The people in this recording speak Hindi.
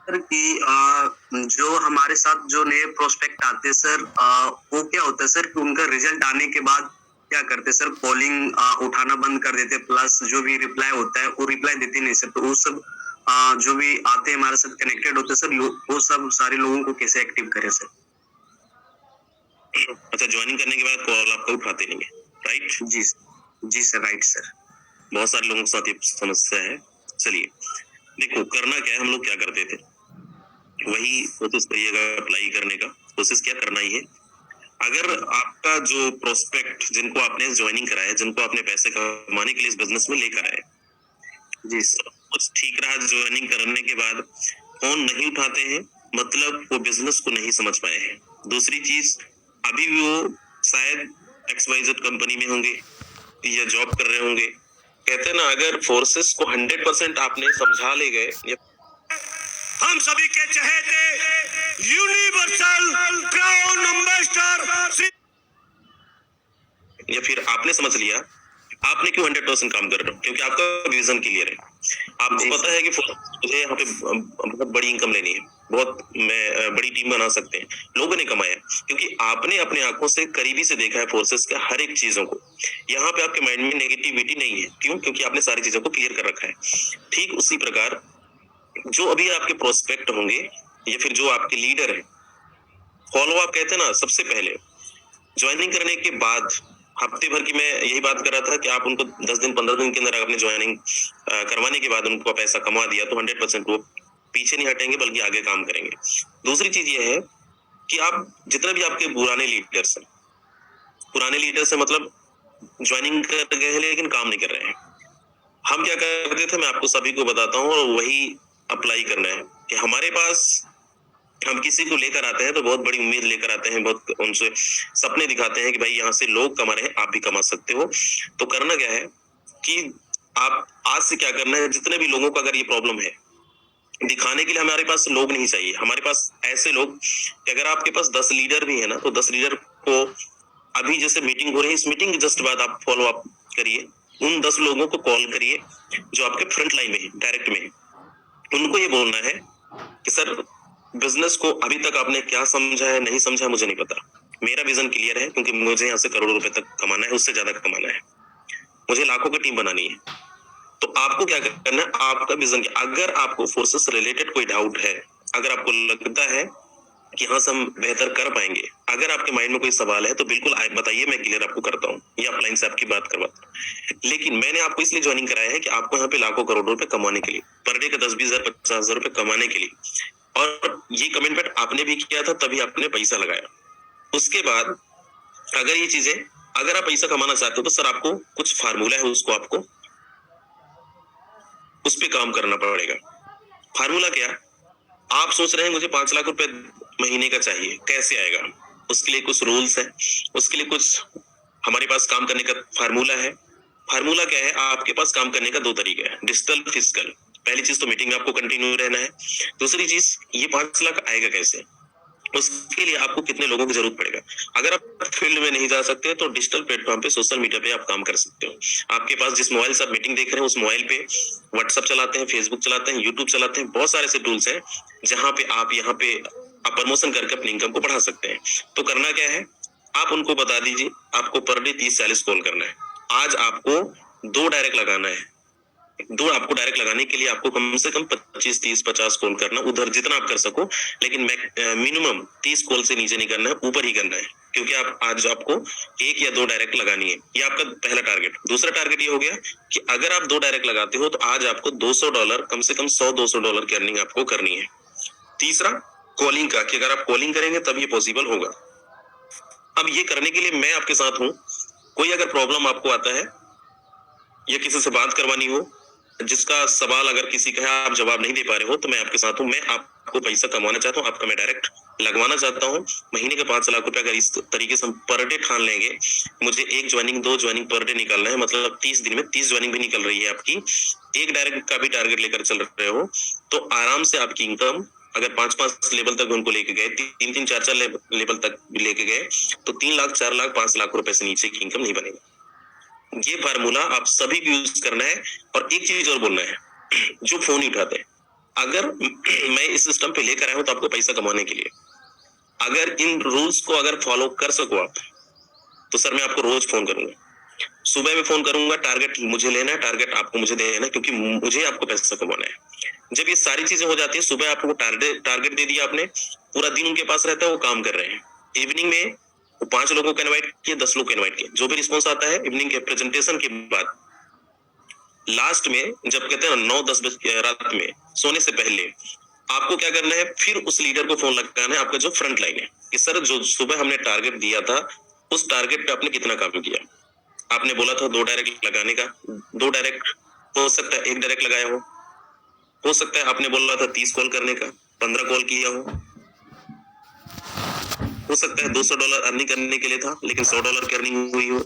सर कि जो हमारे साथ जो नए प्रोस्पेक्ट आते हैं सर, वो क्या होता है सर कि उनका रिजल्ट आने के बाद क्या करते हैं सर, कॉलिंग उठाना बंद कर देते, प्लस जो भी रिप्लाई होता है वो रिप्लाई देते नहीं सर। तो वो सब जो भी आते हैं हमारे साथ कनेक्टेड होते हैं सर, वो सब सारे लोगों को कैसे एक्टिव करें सर? अच्छा, ज्वाइनिंग करने के बाद कॉल आपको उठाते नहीं है, राइट? जी सर, राइट सर। बहुत सारे लोगों के साथ ये समस्या है। चलिए, देखो करना क्या है, हम लोग क्या करते थे, वही कोशिश करिएगा अप्लाई करने का, कोशिश क्या करना ही है। अगर आपका जो प्रोस्पेक्ट जिनको आपने ज्वाइनिंग कराया, जिनको आपने पैसे कमाने के लिए इस बिजनेस में लेकर आए, जी सर। कुछ ठीक रहा, ज्वाइनिंग करने के बाद फोन नहीं उठाते हैं, मतलब वो बिजनेस को नहीं समझ पाए हैं। दूसरी चीज, अभी भी वो शायद XYZ कंपनी में होंगे या जॉब कर रहे होंगे। कहते हैं ना, अगर फोर्सेस को 100% आपने समझा ले गए, हम सभी के चहेते यूनिवर्सल क्राउन एम्बेसडर, या फिर आपने समझ लिया, आपने क्यों 100% काम कर रहे हो? क्योंकि आपका विजन क्लियर है, आपको पता है कि मुझे यहाँ पे बहुत बड़ी इनकम लेनी है, बहुत मैं बड़ी टीम बना सकते हैं। लोगों ने कमाया क्योंकि आपने अपने आंखों से करीबी से देखा है फोर्सेस के हर एक चीजों को। यहाँ पे आपके माइंड में नेगेटिविटी नहीं है, क्यों? क्योंकि आपने सारी चीजों को क्लियर कर रखा है। ठीक उसी प्रकार जो अभी आपके प्रोस्पेक्ट होंगे या फिर जो आपके लीडर है, फॉलो अप कहते हैं ना, सबसे पहले ज्वाइनिंग करने के बाद हफ्ते भर की मैं यही बात कर रहा था कि आप उनको 10 दिन 15 दिन के अंदर अपनी ज्वाइनिंग करवाने के बाद उनको पैसा कमा दिया तो 100% वो पीछे नहीं हटेंगे, बल्कि आगे काम करेंगे। दूसरी चीज ये है कि आप जितने भी आपके पुराने लीडर्स है मतलब ज्वाइनिंग कर गए हैं लेकिन काम नहीं कर रहे हैं, हम क्या करते थे, मैं आपको सभी को बताता हूँ, और वही अप्लाई करना है कि हमारे पास हम किसी को लेकर आते हैं तो बहुत बड़ी उम्मीद लेकर आते हैं, बहुत उनसे सपने दिखाते हैं कि भाई यहाँ से लोग कमा रहे हैं, आप भी कमा सकते हो। तो करना क्या है कि आप आज से क्या करना है, जितने भी लोगों को अगर ये प्रॉब्लम है, दिखाने के लिए हमारे पास लोग नहीं चाहिए, हमारे पास ऐसे लोग कि अगर आपके पास 10 लीडर भी है ना, तो 10 लीडर को अभी जैसे मीटिंग हो रही है, इस मीटिंग के जस्ट बाद आप फॉलो अप करिए, उन 10 लोगों को कॉल करिए जो आपके फ्रंट लाइन में है, डायरेक्ट में है। उनको ये बोलना है कि सर, बिजनेस को अभी तक आपने क्या समझा है, नहीं समझा, मुझे नहीं पता, मेरा विजन क्लियर है, क्योंकि मुझे यहाँ से करोड़ों रुपए तक कमाना है, उससे ज्यादा कमाना है, मुझे लाखों की टीम बनानी है। तो आपको क्या करना है, आपका विजन क्या, अगर आपको फोर्सेस रिलेटेड कोई डाउट है, अगर आपको लगता है कि हाँ हम बेहतर कर पाएंगे, अगर आपके माइंड में कोई सवाल है तो बिल्कुल बताइए, मैं क्लियर आपको करता हूँ या अपलाइन से आपकी बात करवाता हूँ। लेकिन मैंने आपको इसलिए ज्वाइनिंग कराया है कि आपको यहाँ पे लाखों करोड़ों रुपए कमाने के लिए, पर डे का 10-20 हजार 50 हजार रुपए कमाने के लिए, और ये कमिटमेंट आपने भी किया था, तभी आपने पैसा लगाया। उसके बाद अगर ये चीजें, अगर आप पैसा कमाना चाहते हो तो सर आपको कुछ फार्मूला है, उसको आपको उस पर काम करना पड़ेगा। फार्मूला क्या? आप सोच रहे हैं मुझे 5 लाख रुपए महीने का चाहिए, कैसे आएगा? उसके लिए कुछ रूल्स है, उसके लिए कुछ हमारे पास काम करने का फार्मूला है। फार्मूला क्या है? आपके पास काम करने का 2 तरीके हैं, डिजिटल, फिजिकल। पहली चीज तो मीटिंग में आपको कंटिन्यू रहना है। दूसरी चीज, ये 5 लाख आएगा कैसे, उसके लिए आपको कितने लोगों की जरूरत पड़ेगा। अगर आप फील्ड में नहीं जा सकते तो डिजिटल प्लेटफॉर्म पे, सोशल मीडिया पे आप काम कर सकते हो। आपके पास जिस मोबाइल से आप मीटिंग देख रहे हैं, उस मोबाइल पे व्हाट्सएप चलाते हैं, फेसबुक चलाते हैं, यूट्यूब चलाते हैं, बहुत सारे ऐसे टूल्स हैं जहां पे आप यहाँ पे आप प्रमोशन करके अपनी इनकम को बढ़ा सकते हैं। तो करना क्या है, आप उनको बता दीजिए आपको पर डे 30-40 कॉल करना है। आज आपको 2 डायरेक्ट लगाना है, 2 आपको डायरेक्ट लगाने के लिए आपको कम से कम 25, 30, 50 कॉल करना, उधर जितना आप कर सको, लेकिन मिनिमम 30 कॉल से नीचे नहीं करना है, ऊपर ही करना है, क्योंकि आप आज आपको 1 या 2 डायरेक्ट लगानी है। ये आपका पहला टारगेट। दूसरा टारगेट ये हो गया कि अगर आप 2 डायरेक्ट लगाते हो तो आज आपको $200, कम से कम $100-200 की अर्निंग आपको करनी है। तीसरा, कॉलिंग का, कि अगर आप कॉलिंग करेंगे तब ये पॉसिबल होगा। अब ये करने के लिए मैं आपके साथ हूँ। कोई अगर प्रॉब्लम आपको आता है या किसी से बात करवानी हो, जिसका सवाल अगर किसी का है, आप जवाब नहीं दे पा रहे हो, तो मैं आपके साथ हूँ। मैं आपको पैसा कमाना चाहता हूँ, आपका मैं डायरेक्ट लगवाना चाहता हूँ। महीने के 5 लाख रुपए अगर इस तरीके से हम पर डे ठान लेंगे, मुझे 1 ज्वाइनिंग 2 ज्वाइनिंग पर डे निकालना है, मतलब 30 दिन में 30 ज्वाइनिंग भी निकल रही है आपकी, 1 डायरेक्ट का भी टारगेट लेकर चल रहे हो, तो आराम से आपकी इनकम अगर 5-5 लेवल तक उनको लेके गए, 3-3, 4-4 लेवल तक लेके गए, तो 3 लाख, 4 लाख, 5 लाख रुपए से नीचे की इनकम नहीं बनेगी। ये फार्मूला आप सभी को यूज करना है। और एक चीज और बोलना है, जो फोन नहीं उठाते, अगर मैं इस सिस्टम पे लेकर आया हूं तो आपको पैसा कमाने के लिए, अगर इन रूल्स को अगर फॉलो कर सको आप, तो सर मैं आपको रोज फोन करूंगा, सुबह में फोन करूंगा, टारगेट मुझे लेना है, टारगेट आपको मुझे देना है, क्योंकि मुझे आपको पैसा कमाना है। जब ये सारी चीजें हो जाती है, सुबह आपको टारगेट दे दिया आपने, पूरा दिन उनके पास रहता है, वो काम कर रहे हैं। इवनिंग में वो 5 लोगों को इनवाइट किए, 10 लोग को इनवाइट किए, जो भी रिस्पॉन्स आता है इवनिंग के प्रेजेंटेशन के बाद, लास्ट में जब कहते हैं 9-10 बजे रात में सोने से पहले आपको क्या करना है, फिर उस लीडर को फोन लगाना है, आपका जो फ्रंट लाइन है, कि सर जो सुबह हमने टारगेट दिया था उस टारगेट पे आपने कितना काम किया। आपने बोला था 2 डायरेक्ट लगाने का, 2 डायरेक्ट हो सकता है 1 डायरेक्ट लगाया हो सकता है आपने बोला था 30 कॉल करने का, 15 कॉल किया हो सकता है $200 अर्निंग करने के लिए था लेकिन $100 की अर्निंग हुई हो।